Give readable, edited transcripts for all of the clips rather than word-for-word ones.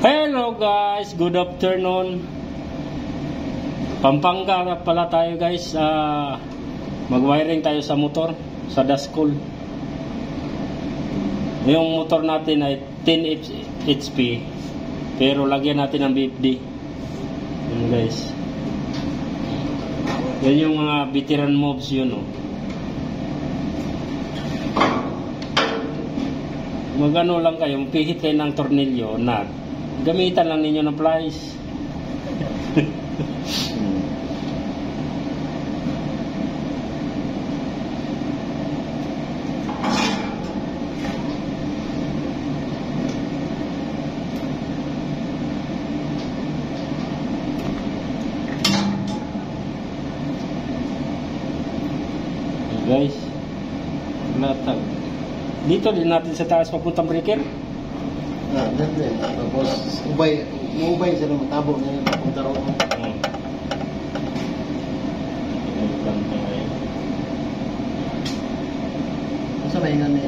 Hello guys, good afternoon. Pampanga pala tayo guys. Mag-wiring tayo sa motor, sa dashcool. Yung motor natin ay 10 HP, pero lagyan natin ng BFD. Yun guys. Yan yung mga veteran moves yun, oh. Magano lang kayo, pihit kayo ng tornilyo, nut. Gamitan lang ninyo ng pliers. Guys, latag. Dito din natin sa taas papuntang breaker. Dito. Tapos, ubay sila matabo na yung papunta ron. Masa ba yung ganun?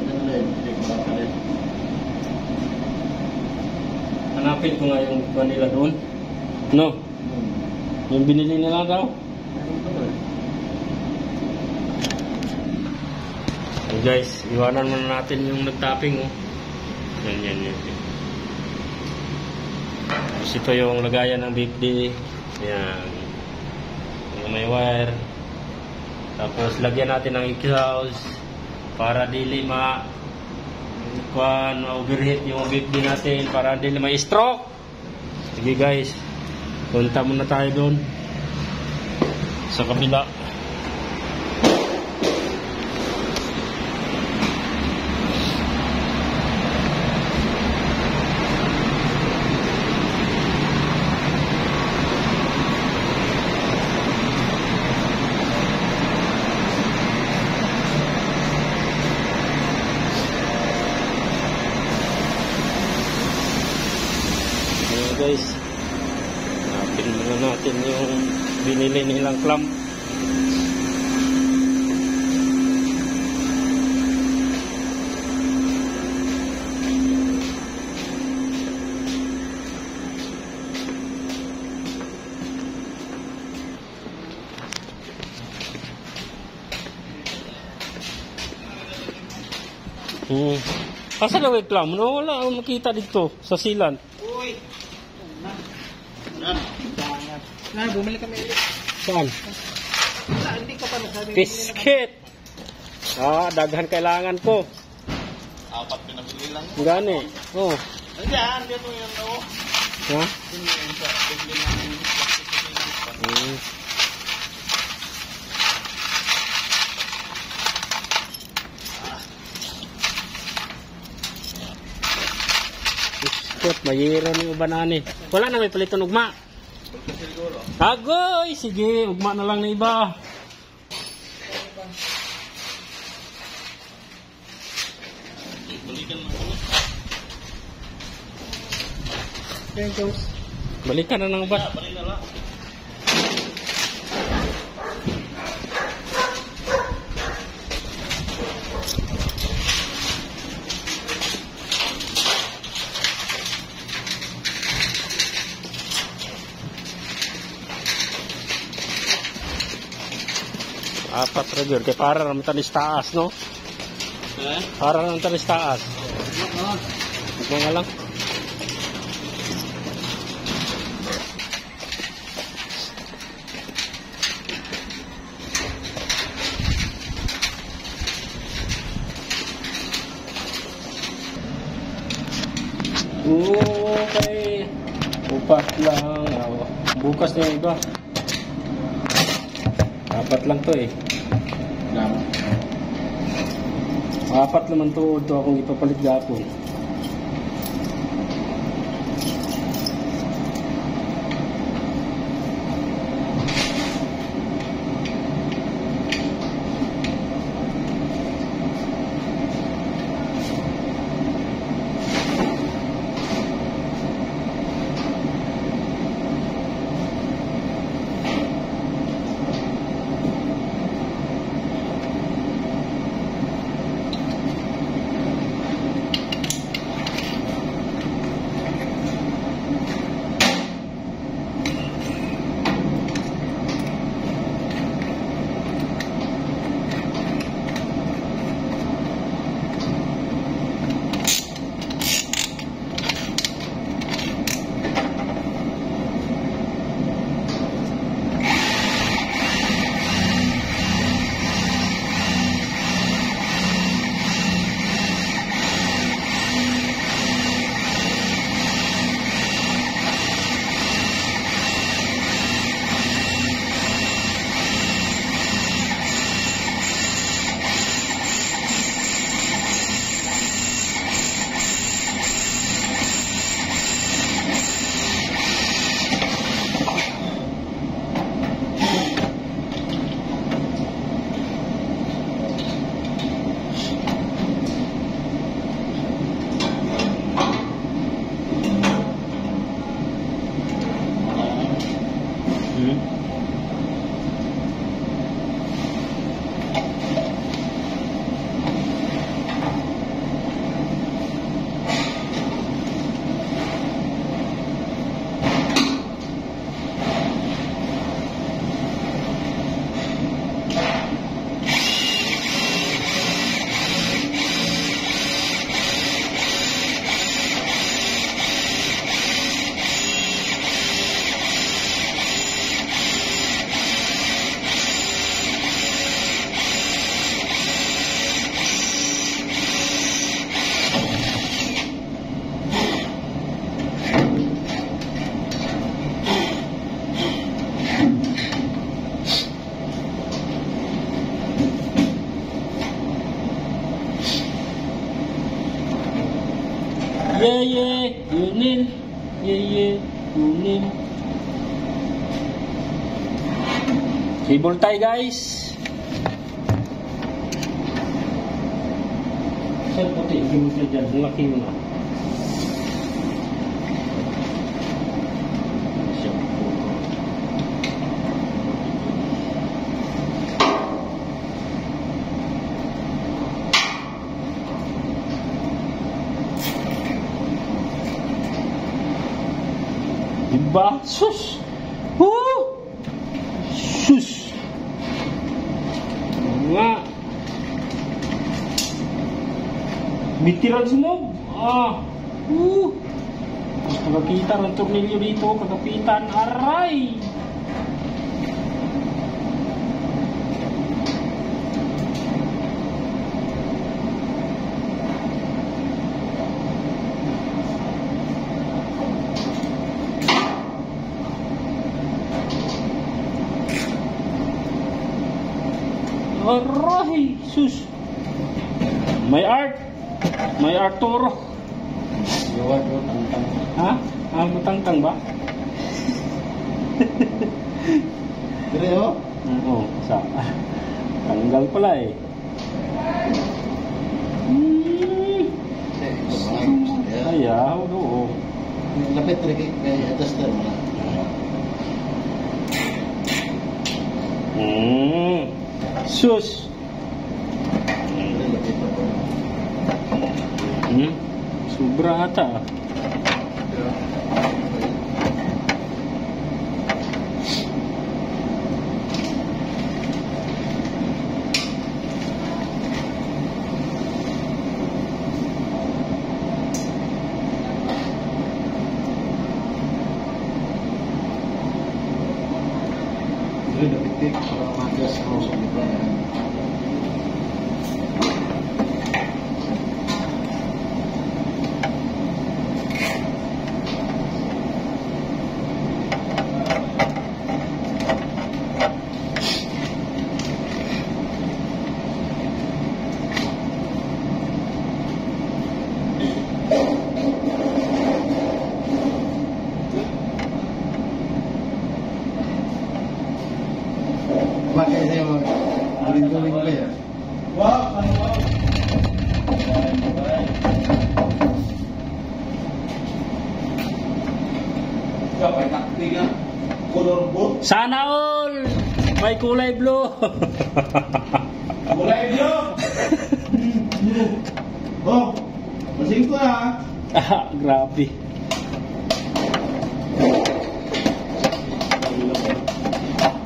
Hanapin ko nga yung vanilla doon. No? Yung binili nila daw. Hey guys, iwanan muna natin yung nagtapping, oh. Yan. Tapos ito yung lagayan ng BFD. Yan. Yung may wire. Tapos lagyan natin ng exhaust para dili overheat yung BFD natin, para dili may stroke. Sige guys, punta muna tayo doon sa kabila. Guys, hanapin muna natin yung binili nilang clamp. Asa na yung clamp? No, wala akong makita dito sa silan. Bumili kami ulit. Saan? Hindi ka pa nasabi. Biscuit! Daghan kailangan ko. 4 pinabili lang. Gani. Oh. Andiyan, dito yan, oh. Ha? Bumili namin yung plastic. Biscuit, mayroon yung banani. Wala na may paliton ugma. Agoy! Sige, ugma na lang na iba. Balikan na ng bas. Apat regular, kaya para naman tanis taas, no? Para naman tanis taas. Ito nga lang. Okay. Upas lang. Bukas na yung iba. Apat lang to eh. Apat naman to akong ipapalit gapon. Yunin. Yunin. Cable tie guys. Sir, puti. Gimik na dyan. Laki mo na. Diba? Sus! Woo! Sus! Nga! Bitiran mo! Woo! Mas kagapitan ang tornilyo dito. Kagapitan. Aray! Aray! Sus! May art! May Arturo! Ha? Butang-tang ba? Dire oh? Oo, sa tanggal pala eh. Ayaw, oo. Lapit rin kay adjuster mo. Sus! Sobra ata. Dire lapit para magas mo sa lupa. Bakit sa'yo guling-guling ba yan? Wow! Kapag taktiga, color book. Sana all! May kulay blue! Kulay blue! Oh, masing ko ha. Grabe.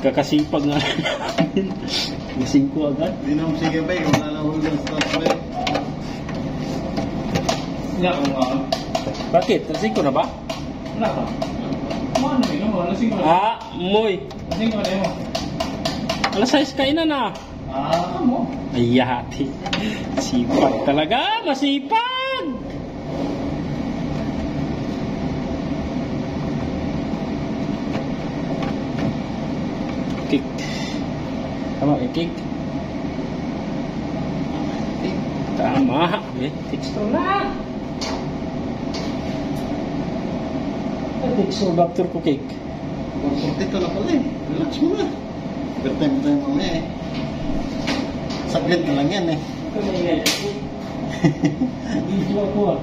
Kakasipag nga. Gising ko agad. Dinom sige ba yung lalahol ng start ba yun? Nga ko nga. Bakit? Lasing ko na ba? Wala ka. Ano yun mo? Lasing ko na. Moy. Lasing ko na mo. Alas 6 kainan na. Mo. Ay, hati. Sipag talaga. Masipag. Kick. Tama, kick. Tama. Texto na. Texto, doctor ko kick. Dito na pala eh. Relax mo na. Overtime tayo mamaya eh. Saglit na lang yan eh. Video ako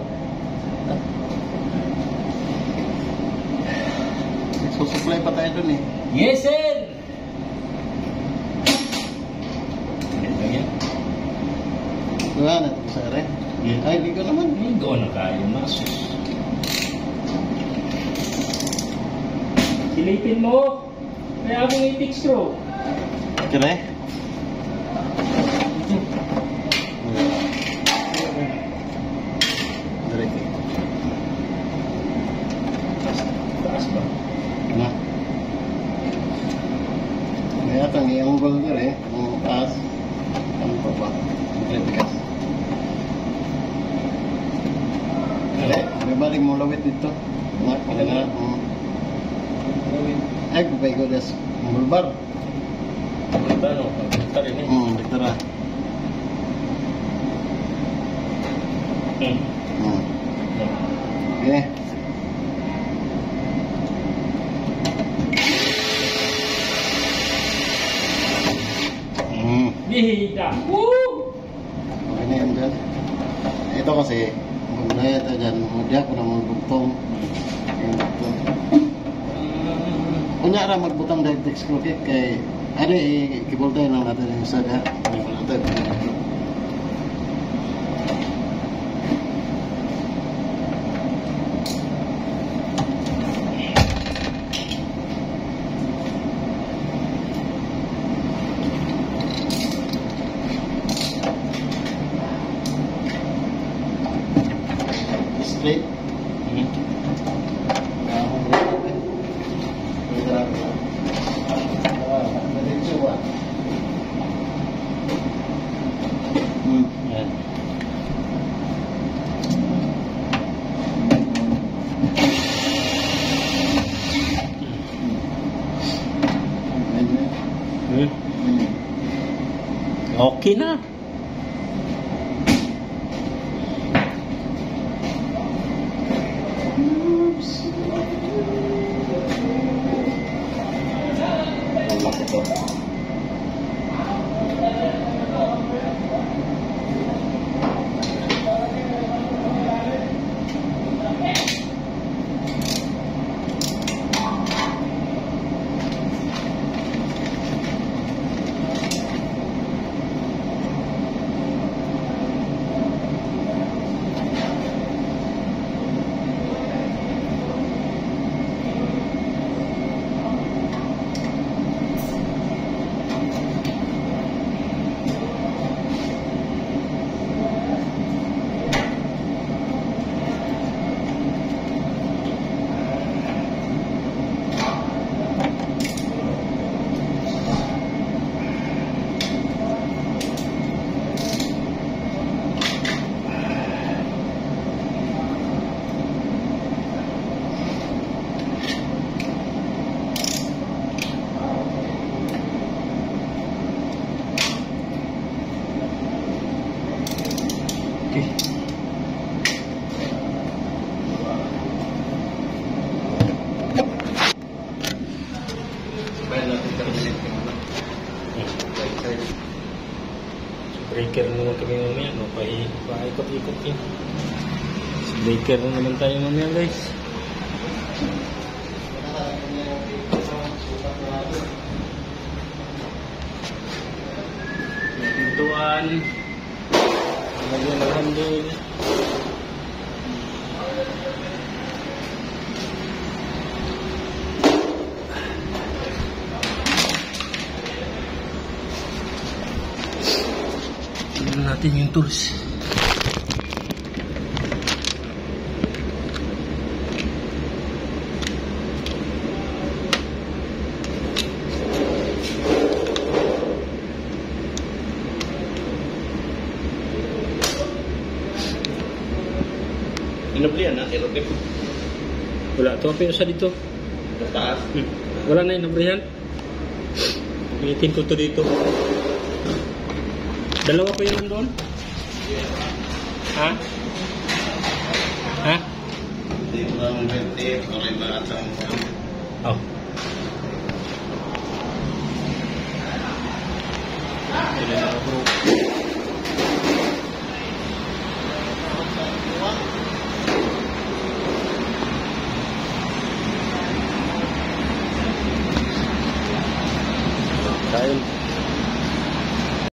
Susupply Maghintay pa tayo dun eh. Yes, sir! Lagyan. Wala na ito sa ere. Ay, di ko naman. Ligo na kayo, masus. Silipin mo! Kaya akong itik straw. Kira eh. Direct eh. Taas ba? Na. Kaya ito, ang gol ko eh. Ang taas. Ano pa ba? Ang kritikas. Kaya, may balik mo lawit dito. Nak, wala na. Ay, kupay ko des. Ang bulbar. Diba, no? Pagkita rin eh. Tara. Okay. Bihida! Woo! Okay na yan dyan. Ito kasi, magulay ito dyan. Mudya ko na magbugtong. Kunya ra magbutang diabetes ko kay ano kibultay lang natin yung isa na. Natin. Straight. Yan. Okay na. Breaker na naman kami mamaya, no? Paikot-ikot yun. Breaker na naman tayo mamaya, guys. Pintuan. Lagyan ng handle. Tignan natin yung tools. Inablihan na, aerotrip. Wala ito. Pero sa dito. Sa taas. Wala na inabrihan. Ulitin ko to dito. Dalawa pa yun doon? Ha? Ha? Hindi ko lang vente, okay ba at ang Oh. Kain.